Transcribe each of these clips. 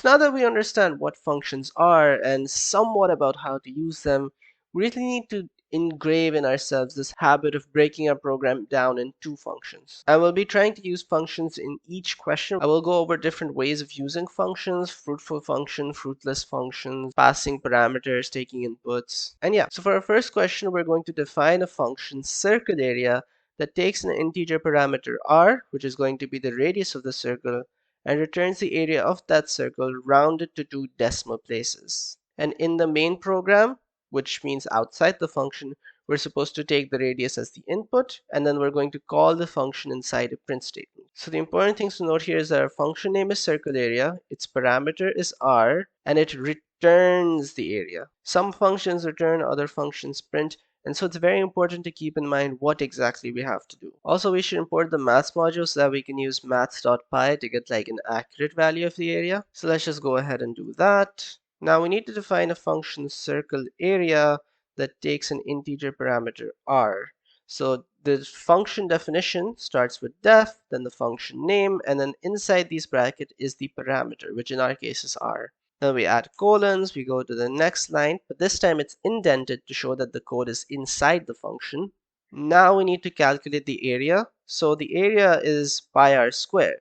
So now that we understand what functions are and somewhat about how to use them, we really need to engrave in ourselves this habit of breaking our program down in two functions. I will be trying to use functions in each question. I will go over different ways of using functions: fruitful function, fruitless functions, passing parameters, taking inputs. And yeah, so for our first question, we're going to define a function, circle area, that takes an integer parameter r, which is going to be the radius of the circle, and returns the area of that circle rounded to 2 decimal places. And in the main program, which means outside the function, we're supposed to take the radius as the input, and then we're going to call the function inside a print statement. So the important things to note here is that our function name is circle area, its parameter is r, and it returns the area. Some functions return, other functions print, and so it's very important to keep in mind what exactly we have to do. Also, we should import the maths module so that we can use maths.py to get like an accurate value of the area. So let's just go ahead and do that. Now we need to define a function, circle area, that takes an integer parameter r. So the function definition starts with def, then the function name, and then inside these brackets is the parameter, which in our case is r. Then we add colons, we go to the next line, but this time it's indented to show that the code is inside the function. Now we need to calculate the area. So the area is pi r squared,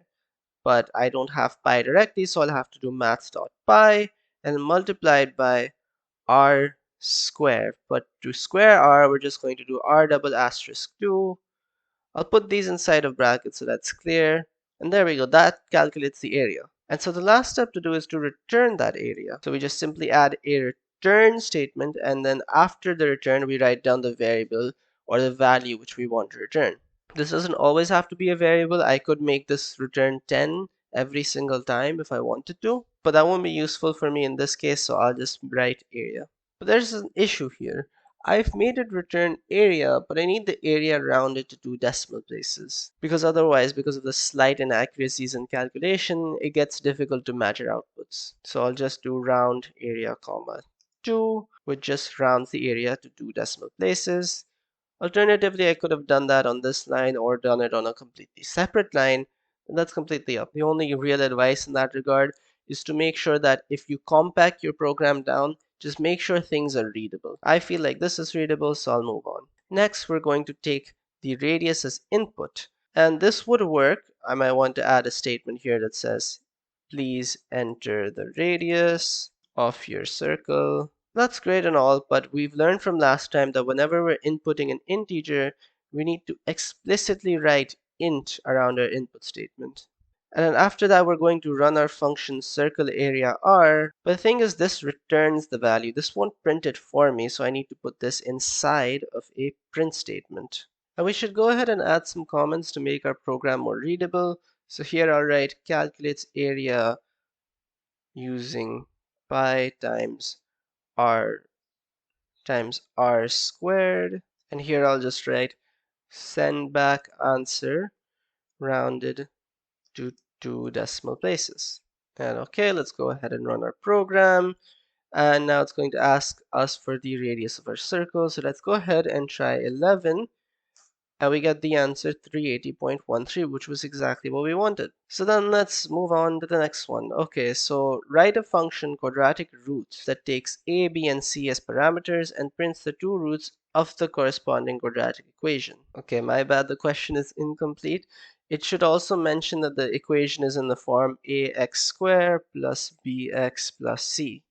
but I don't have pi directly, so I'll have to do maths.pi and multiply it by r squared. But to square r, we're just going to do r double asterisk 2. I'll put these inside of brackets so that's clear. And there we go, that calculates the area. And so the last step to do is to return that area. So we just simply add a return statement, and then after the return, we write down the variable or the value which we want to return. This doesn't always have to be a variable. I could make this return 10 every single time if I wanted to, but that won't be useful for me in this case, so I'll just write area. But there's an issue here. I've made it return area, but I need the area rounded to 2 decimal places. Because otherwise, because of the slight inaccuracies in calculation, it gets difficult to match our outputs. So I'll just do round area comma 2, which just rounds the area to 2 decimal places. Alternatively, I could have done that on this line or done it on a completely separate line. And that's completely up. The only real advice in that regard is to make sure that if you compact your program down, just make sure things are readable. I feel like this is readable, so I'll move on. Next, we're going to take the radius as input. And this would work. I might want to add a statement here that says, please enter the radius of your circle. That's great and all, but we've learned from last time that whenever we're inputting an integer, we need to explicitly write int around our input statement. And then after that, we're going to run our function circle area r. But the thing is, this returns the value. This won't print it for me, so I need to put this inside of a print statement. And we should go ahead and add some comments to make our program more readable. So here I'll write calculates area using pi times r squared. And here I'll just write send back answer rounded to 2 decimal places. And okay, let's go ahead and run our program. And now it's going to ask us for the radius of our circle. So let's go ahead and try 11. And we get the answer 380.13, which was exactly what we wanted. So then let's move on to the next one. Okay, so write a function quadratic roots that takes a, b, and c as parameters and prints the 2 roots of the corresponding quadratic equation. Okay, my bad, the question is incomplete. It should also mention that the equation is in the form ax squared plus bx plus c.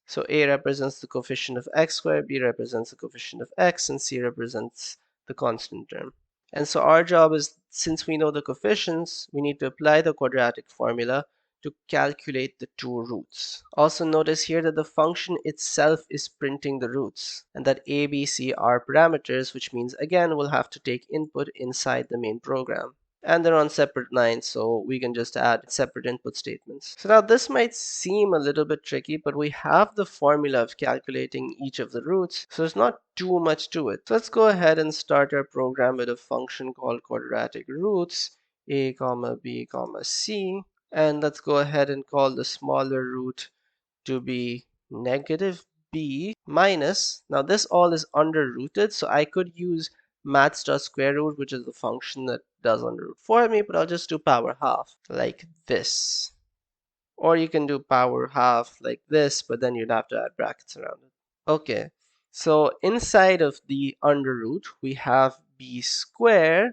So a represents the coefficient of x squared, b represents the coefficient of x, and c represents the constant term. And so our job is, since we know the coefficients, we need to apply the quadratic formula to calculate the 2 roots. Also notice here that the function itself is printing the roots, and that a, b, c are parameters, which means again we'll have to take input inside the main program. And they're on separate lines, so we can just add separate input statements. So now this might seem a little bit tricky, but we have the formula of calculating each of the roots, so there's not too much to it. So let's go ahead and start our program with a function called quadratic roots, a comma b comma c. And let's go ahead and call the smaller root to be negative b minus. Now this all is underrooted, so I could use maths.square root, which is the function that does underroot for me, but I'll just do power half like this. Or you can do power half like this, but then you'd have to add brackets around it. Okay, so inside of the under root, we have b squared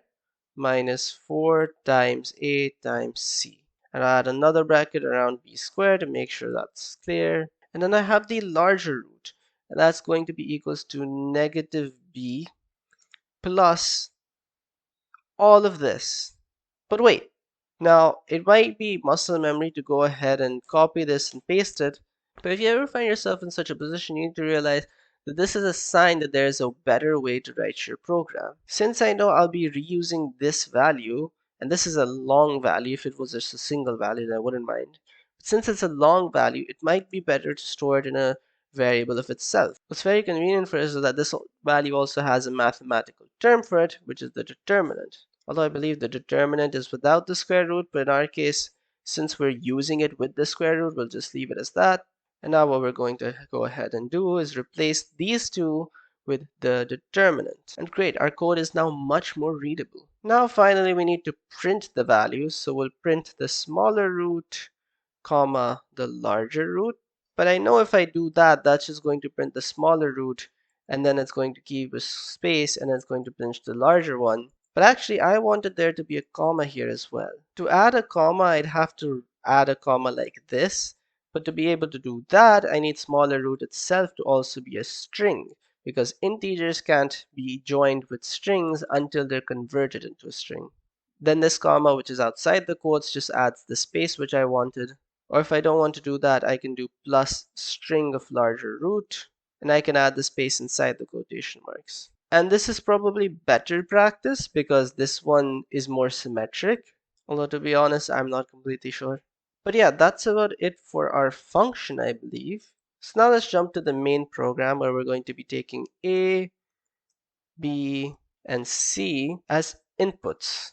minus 4 times a times c. And I add another bracket around b squared to make sure that's clear. And then I have the larger root, and that's going to be equals to negative b plus all of this. But wait, now it might be muscle memory to go ahead and copy this and paste it, but if you ever find yourself in such a position, you need to realize that this is a sign that there is a better way to write your program. Since I know I'll be reusing this value, and this is a long value, if it was just a single value, then I wouldn't mind. But since it's a long value, it might be better to store it in a variable of itself. What's very convenient for us is that this value also has a mathematical term for it, which is the determinant. Although I believe the determinant is without the square root, but in our case, since we're using it with the square root, we'll just leave it as that. And now what we're going to go ahead and do is replace these two with the determinant. And great, our code is now much more readable. Now finally we need to print the values, so we'll print the smaller root, comma, the larger root. But I know if I do that, that's just going to print the smaller root, and then it's going to keep a space, and it's going to print the larger one. But actually, I wanted there to be a comma here as well. To add a comma, I'd have to add a comma like this. But to be able to do that, I need smaller root itself to also be a string, because integers can't be joined with strings until they're converted into a string. Then this comma, which is outside the quotes, just adds the space which I wanted. Or if I don't want to do that, I can do plus string of larger root, and I can add the space inside the quotation marks. And this is probably better practice because this one is more symmetric. Although to be honest, I'm not completely sure. But yeah, that's about it for our function, I believe. So now let's jump to the main program where we're going to be taking A, B, and C as inputs.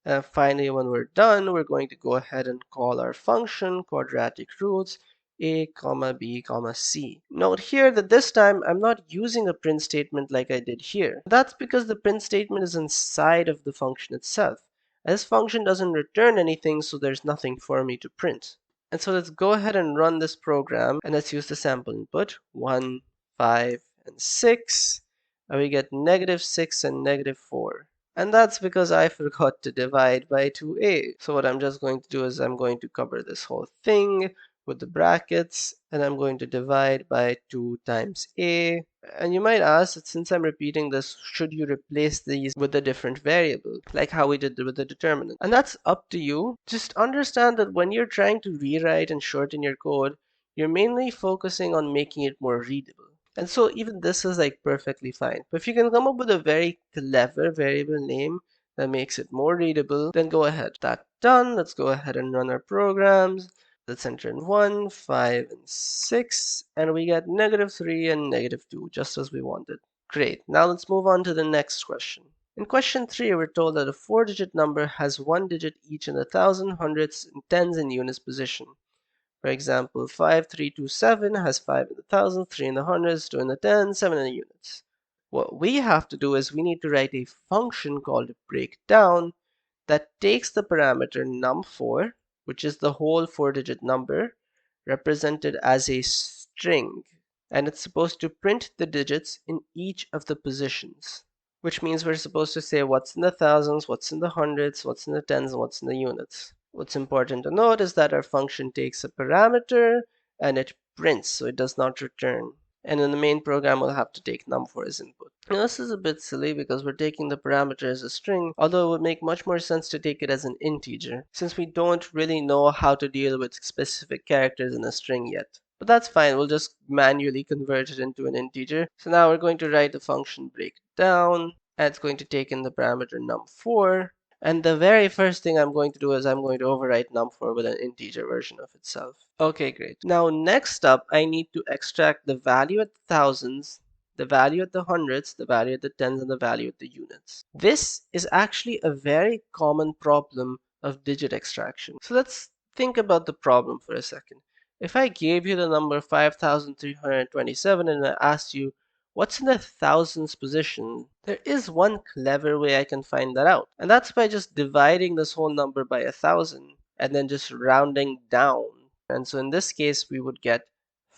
And finally, when we're done, we're going to go ahead and call our function quadratic roots a comma b comma c. Note here that this time I'm not using a print statement like I did here. That's because the print statement is inside of the function itself. This function doesn't return anything, so there's nothing for me to print. And so let's go ahead and run this program, and let's use the sample input 1, 5, and 6, and we get -6 and -4. And that's because I forgot to divide by 2a. So what I'm just going to do is I'm going to cover this whole thing with the brackets, and I'm going to divide by 2 times a. And you might ask that since I'm repeating this, should you replace these with a different variable, like how we did with the determinant? And that's up to you. Just understand that when you're trying to rewrite and shorten your code, you're mainly focusing on making it more readable. And so even this is like perfectly fine. But if you can come up with a very clever variable name that makes it more readable, then go ahead. That done, let's go ahead and run our programs. Let's enter in 1, 5, and 6, and we get -3 and -2, just as we wanted. Great, now let's move on to the next question. In question 3, we're told that a 4-digit number has 1 digit each in the thousand, hundreds, and tens and units position. For example, 5327 has 5 in the thousands, 3 in the hundreds, 2 in the tens, 7 in the units. What we have to do is we need to write a function called breakdown that takes the parameter num4, which is the whole 4-digit number, represented as a string, and it's supposed to print the digits in each of the positions, which means we're supposed to say what's in the thousands, what's in the hundreds, what's in the tens, and what's in the units. What's important to note is that our function takes a parameter and it prints, so it does not return. And in the main program, we'll have to take num4 as input. Now, this is a bit silly because we're taking the parameter as a string, although it would make much more sense to take it as an integer, since we don't really know how to deal with specific characters in a string yet. But that's fine, we'll just manually convert it into an integer. So now we're going to write the function breakdown, and it's going to take in the parameter num4. And the very first thing I'm going to do is I'm going to overwrite num4 with an integer version of itself. Okay, great. Now next up, I need to extract the value at the thousands, the value at the hundreds, the value at the tens, and the value at the units. This is actually a very common problem of digit extraction. So let's think about the problem for a second. If I gave you the number 5327 and I asked you, what's in the thousands position? There is one clever way I can find that out, and that's by just dividing this whole number by 1,000 and then just rounding down And so in this case, we would get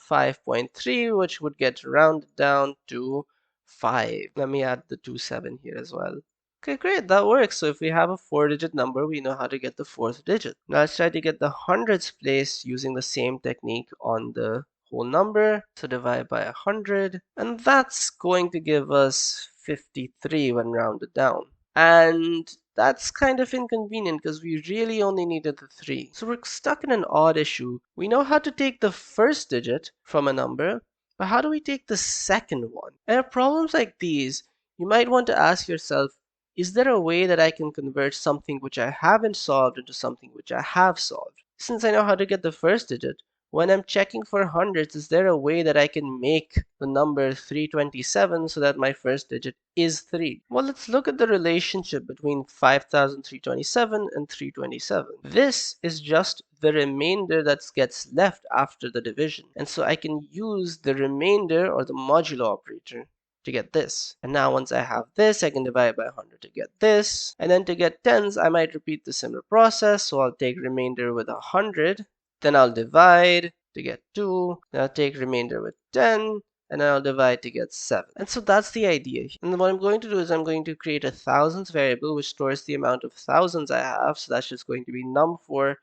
5.3, which would get rounded down to 5. Let me add the 27 here as well. Okay, great, that works. So if we have a 4-digit number, we know how to get the 4th digit. Now let's try to get the hundreds place using the same technique on the whole number. So divide by 100, and that's going to give us 53 when rounded down. And that's kind of inconvenient because we really only needed the 3. So we're stuck in an odd issue. We know how to take the first digit from a number, but how do we take the second one? And in problems like these, you might want to ask yourself, is there a way that I can convert something which I haven't solved into something which I have solved? Since I know how to get the first digit, when I'm checking for hundreds, is there a way that I can make the number 327 so that my first digit is 3? Well, let's look at the relationship between 5,327 and 327. This is just the remainder that gets left after the division. And so I can use the remainder or the modulo operator to get this. And now once I have this, I can divide by 100 to get this. And then to get tens, I might repeat the similar process. So I'll take remainder with 100. Then I'll divide to get 2. Then I'll take remainder with 10. And then I'll divide to get 7. And so that's the idea. And what I'm going to do is I'm going to create a thousands variable which stores the amount of thousands I have. So that's just going to be num4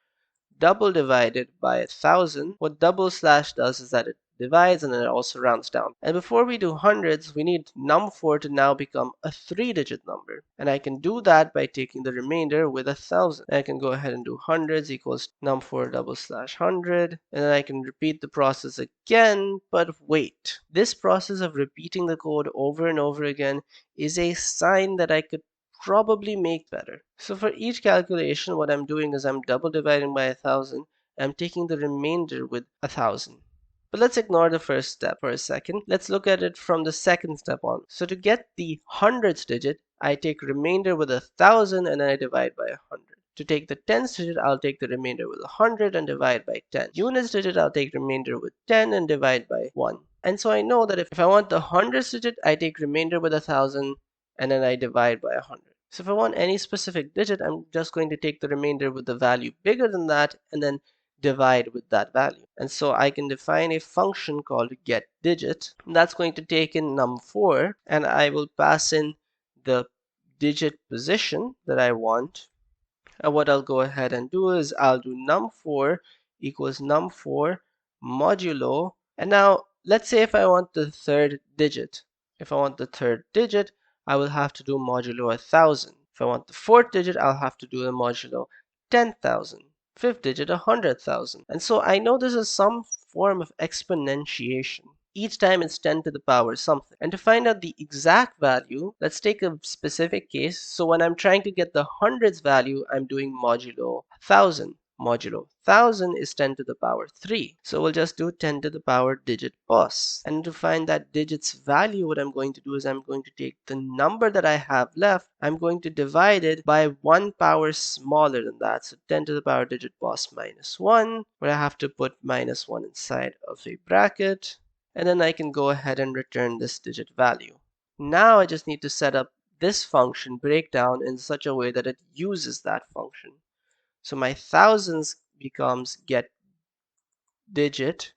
double divided by 1,000. What double slash does is that it divides and then it also rounds down. And before we do hundreds, we need num4 to now become a 3-digit number. And I can do that by taking the remainder with 1,000. I can go ahead and do hundreds equals num4 double slash 100. And then I can repeat the process again, but wait. This process of repeating the code over and over again is a sign that I could probably make better. So for each calculation, what I'm doing is I'm double dividing by 1,000. I'm taking the remainder with 1,000. But let's ignore the first step for a second. Let's look at it from the second step on. So to get the hundredths digit, I take remainder with 1,000 and then I divide by 100. To take the tens digit, I'll take the remainder with 100 and divide by 10. Units digit, I'll take remainder with 10 and divide by 1. And so I know that if I want the hundredths digit, I take remainder with 1,000 and then I divide by 100. So if I want any specific digit, I'm just going to take the remainder with the value bigger than that and then divide with that value. And so I can define a function called getDigit. That's going to take in num4 and I will pass in the digit position that I want. And what I'll go ahead and do is I'll do num4 equals num4 modulo. And now let's say if I want the third digit. If I want the third digit, I will have to do modulo 1,000. If I want the fourth digit, I'll have to do the modulo 10,000. Fifth digit 100,000. And so I know this is some form of exponentiation. Each time it's 10 to the power something. And to find out the exact value, let's take a specific case. So when I'm trying to get the hundreds value, I'm doing modulo 1,000. Modulo 1,000 is 10 to the power 3. So we'll just do 10 to the power digit boss. And to find that digit's value, what I'm going to do is I'm going to take the number that I have left, I'm going to divide it by 1 power smaller than that. So 10 to the power digit boss minus 1, where I have to put minus 1 inside of a bracket. And then I can go ahead and return this digit value. Now I just need to set up this function breakdown in such a way that it uses that function. So my thousands becomes get digit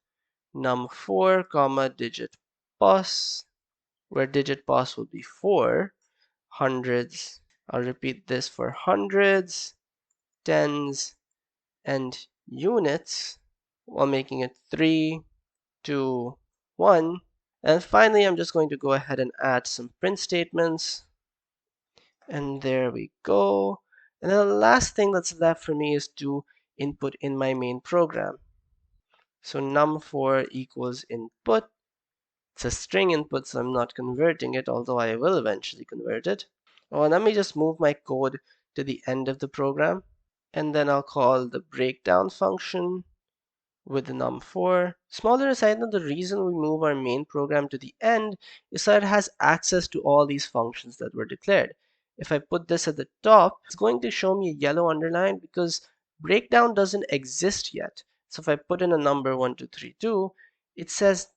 num4 comma digit pos, where digit pos will be 4. Hundreds, I'll repeat this for hundreds, tens, and units, while making it 3, 2, 1. And finally, I'm just going to go ahead and add some print statements. And there we go. And then the last thing that's left for me is to input in my main program. So num4 equals input. It's a string input, so I'm not converting it, although I will eventually convert it. Well, let me just move my code to the end of the program. And then I'll call the breakdown function with the num4. Smaller aside, that the reason we move our main program to the end is so it has access to all these functions that were declared. If I put this at the top, it's going to show me a yellow underline because breakdown doesn't exist yet. So if I put in a number 1232, it says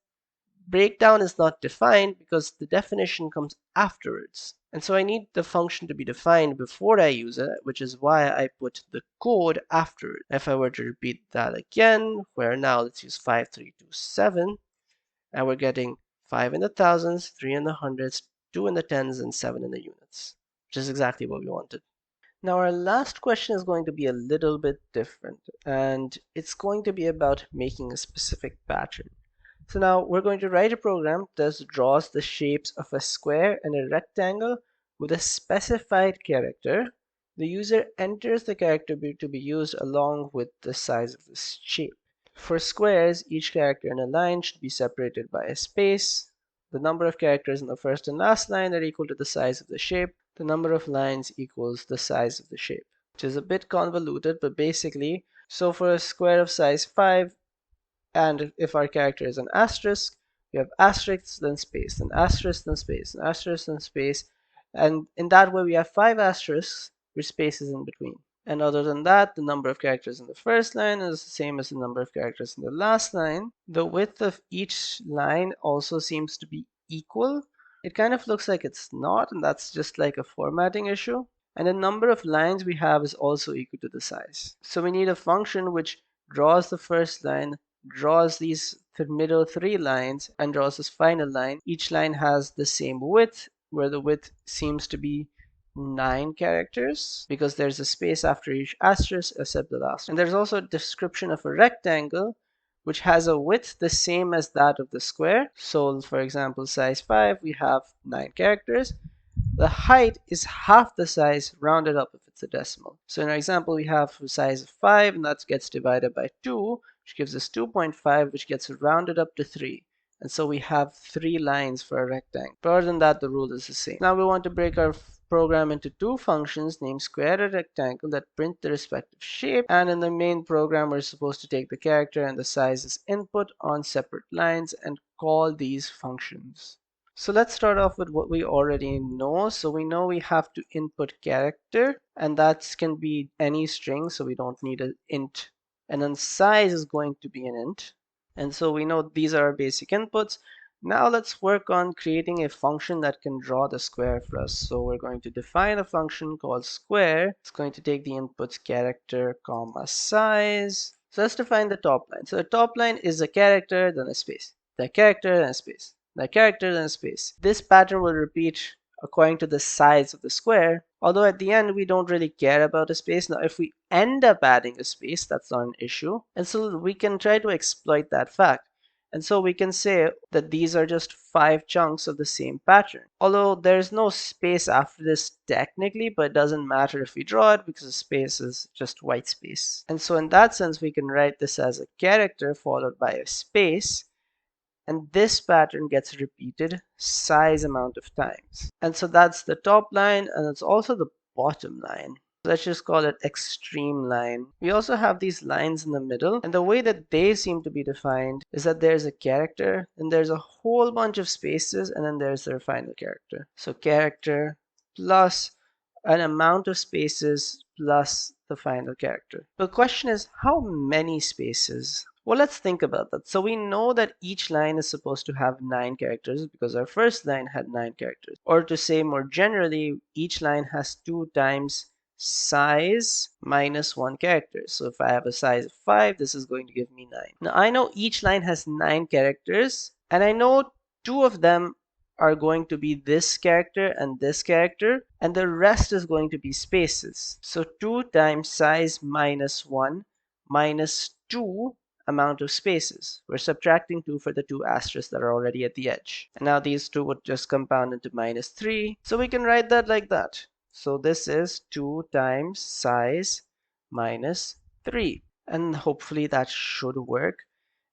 breakdown is not defined because the definition comes afterwards. And so I need the function to be defined before I use it, which is why I put the code after it. If I were to repeat that again, where now let's use 5327, and we're getting 5 in the thousands, 3 in the hundreds, 2 in the tens, and 7 in the units, which is exactly what we wanted. Now our last question is going to be a little bit different, and it's going to be about making a specific pattern. So now we're going to write a program that draws the shapes of a square and a rectangle with a specified character. The user enters the character to be used along with the size of the shape. For squares, each character in a line should be separated by a space. The number of characters in the first and last line are equal to the size of the shape. The number of lines equals the size of the shape, which is a bit convoluted, but basically, so for a square of size 5, and if our character is an asterisk, we have asterisk, then space, then asterisk, then space, then asterisk, then space. And in that way, we have 5 asterisks with spaces in between. And other than that, the number of characters in the first line is the same as the number of characters in the last line. The width of each line also seems to be equal. It kind of looks like it's not, and that's just like a formatting issue. And the number of lines we have is also equal to the size. So we need a function which draws the first line, draws these middle 3 lines, and draws this final line. Each line has the same width, where the width seems to be 9 characters because there's a space after each asterisk except the last. And there's also a description of a rectangle which has a width the same as that of the square. So for example, size 5, we have 9 characters. The height is half the size rounded up if it's a decimal. So in our example, we have a size of 5, and that gets divided by 2, which gives us 2.5, which gets rounded up to 3. And so we have 3 lines for a rectangle. But other than that, the rule is the same. Now we want to break our program into 2 functions named square and rectangle that print the respective shape. And in the main program, we're supposed to take the character and the size as input on separate lines and call these functions. So let's start off with what we already know. So we know we have to input character, and that can be any string, so we don't need an int. And then size is going to be an int. And so we know these are our basic inputs. Now let's work on creating a function that can draw the square for us. So we're going to define a function called square. It's going to take the inputs character, comma, size. So let's define the top line. So the top line is a character, then a space. The character, then a space. The character, then a space. This pattern will repeat according to the size of the square, although at the end we don't really care about a space. Now if we end up adding a space, that's not an issue, and so we can try to exploit that fact. And so we can say that these are just 5 chunks of the same pattern. Although there's no space after this technically, but it doesn't matter if we draw it because the space is just white space. And so in that sense, we can write this as a character followed by a space. And this pattern gets repeated size amount of times. And so that's the top line, and it's also the bottom line. Let's just call it extreme line. We also have these lines in the middle, and the way that they seem to be defined is that there's a character, and there's a whole bunch of spaces, and then there's their final character. So character plus an amount of spaces plus the final character. The question is, how many spaces? Well, let's think about that. So we know that each line is supposed to have 9 characters because our first line had 9 characters. Or to say more generally, each line has 2 times size minus 1 character. So if I have a size of 5, this is going to give me 9. Now I know each line has 9 characters, and I know 2 of them are going to be this character, and the rest is going to be spaces. So 2 times size minus 1 minus 2 amount of spaces. We're subtracting 2 for the 2 asterisks that are already at the edge. And now these 2 would just compound into minus 3. So we can write that like that. So this is 2 times size minus 3. And hopefully that should work.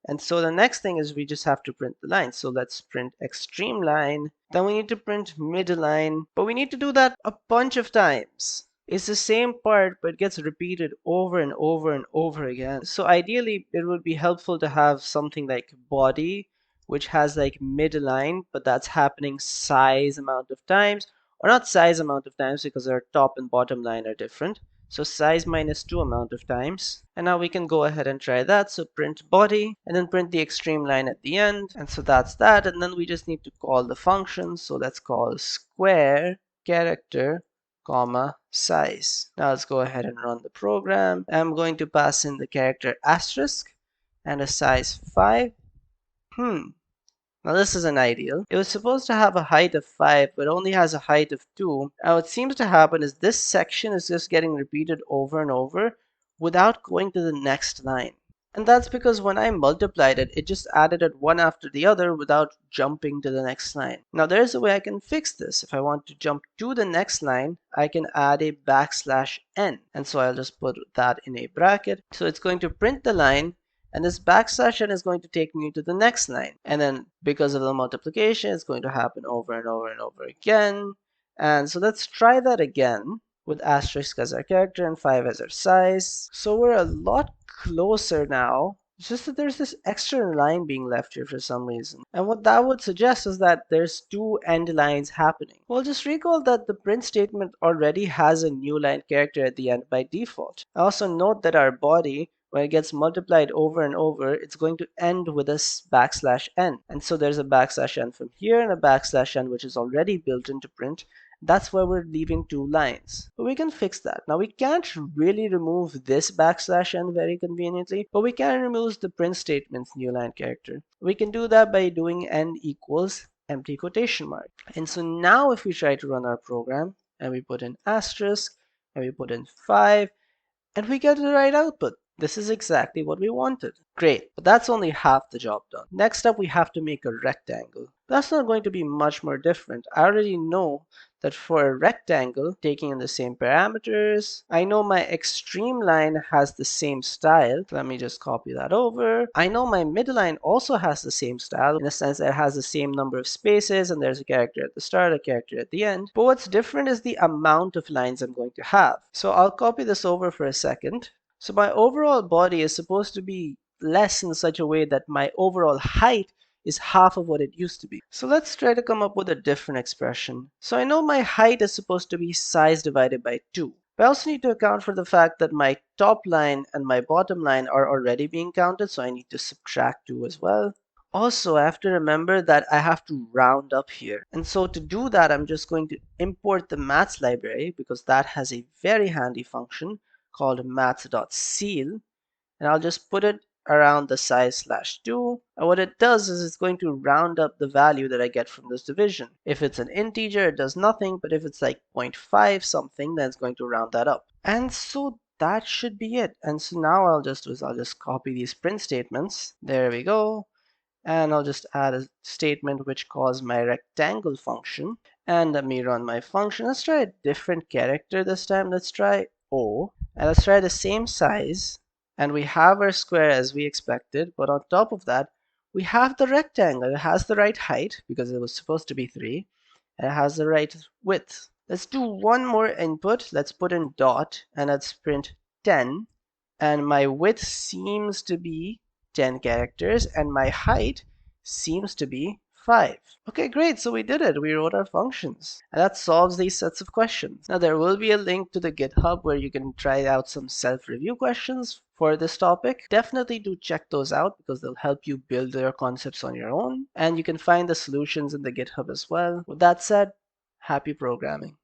And so the next thing is we just have to print the line. So let's print extreme line. Then we need to print middle line. But we need to do that a bunch of times. It's the same part, but it gets repeated over and over and over again. So ideally, it would be helpful to have something like body, which has like middle line, but that's happening size amount of times. Or not size amount of times because our top and bottom line are different. So size minus 2 amount of times. And now we can go ahead and try that. So print body and then print the extreme line at the end. And so that's that. And then we just need to call the function. So let's call square character comma size. Now let's go ahead and run the program. I'm going to pass in the character asterisk and a size 5. Now this isn't ideal. It was supposed to have a height of 5, but only has a height of 2. Now what seems to happen is this section is just getting repeated over and over without going to the next line. And that's because when I multiplied it, it just added it one after the other without jumping to the next line. Now there's a way I can fix this. If I want to jump to the next line, I can add a \n. And so I'll just put that in a bracket. So it's going to print the line, and this \n is going to take me to the next line. And then because of the multiplication, it's going to happen over and over and over again. And so let's try that again with asterisk as our character and 5 as our size. So we're a lot closer now. It's just that there's this extra line being left here for some reason. And what that would suggest is that there's two end lines happening. Well, just recall that the print statement already has a new line character at the end by default. Also note that our body, when it gets multiplied over and over, it's going to end with a \n. And so there's a \n from here and a \n which is already built into print. That's why we're leaving two lines. But we can fix that. Now we can't really remove this \n very conveniently, but we can remove the print statement's new line character. We can do that by doing n equals empty quotation mark. And so now if we try to run our program and we put in asterisk and we put in 5 and we get the right output. This is exactly what we wanted. Great, but that's only half the job done. Next up, we have to make a rectangle. That's not going to be much more different. I already know that for a rectangle, taking in the same parameters, I know my extreme line has the same style. Let me just copy that over. I know my midline also has the same style in the sense that it has the same number of spaces and there's a character at the start, a character at the end. But what's different is the amount of lines I'm going to have. So I'll copy this over for a second. So my overall body is supposed to be less in such a way that my overall height is half of what it used to be. So let's try to come up with a different expression. So I know my height is supposed to be size divided by 2. But I also need to account for the fact that my top line and my bottom line are already being counted, so I need to subtract 2 as well. Also, I have to remember that I have to round up here. And so to do that, I'm just going to import the maths library because that has a very handy function called maths.ceil. And I'll just put it around the size /2. And what it does is it's going to round up the value that I get from this division. If it's an integer, it does nothing, but if it's like 0.5 something, then it's going to round that up. And so that should be it. And so now I'll just copy these print statements. There we go. And I'll just add a statement which calls my rectangle function. And let me run my function. Let's try a different character this time. Let's try O. And let's try the same size. And we have our square as we expected, but on top of that, we have the rectangle. It has the right height because it was supposed to be 3, and it has the right width. Let's do one more input. Let's put in dot, and let's print 10. And my width seems to be 10 characters, and my height seems to be 5. Okay, great. So we did it. We wrote our functions. And that solves these sets of questions. Now, there will be a link to the GitHub where you can try out some self-review questions for this topic. Definitely do check those out because they'll help you build your concepts on your own. And you can find the solutions in the GitHub as well. With that said, happy programming.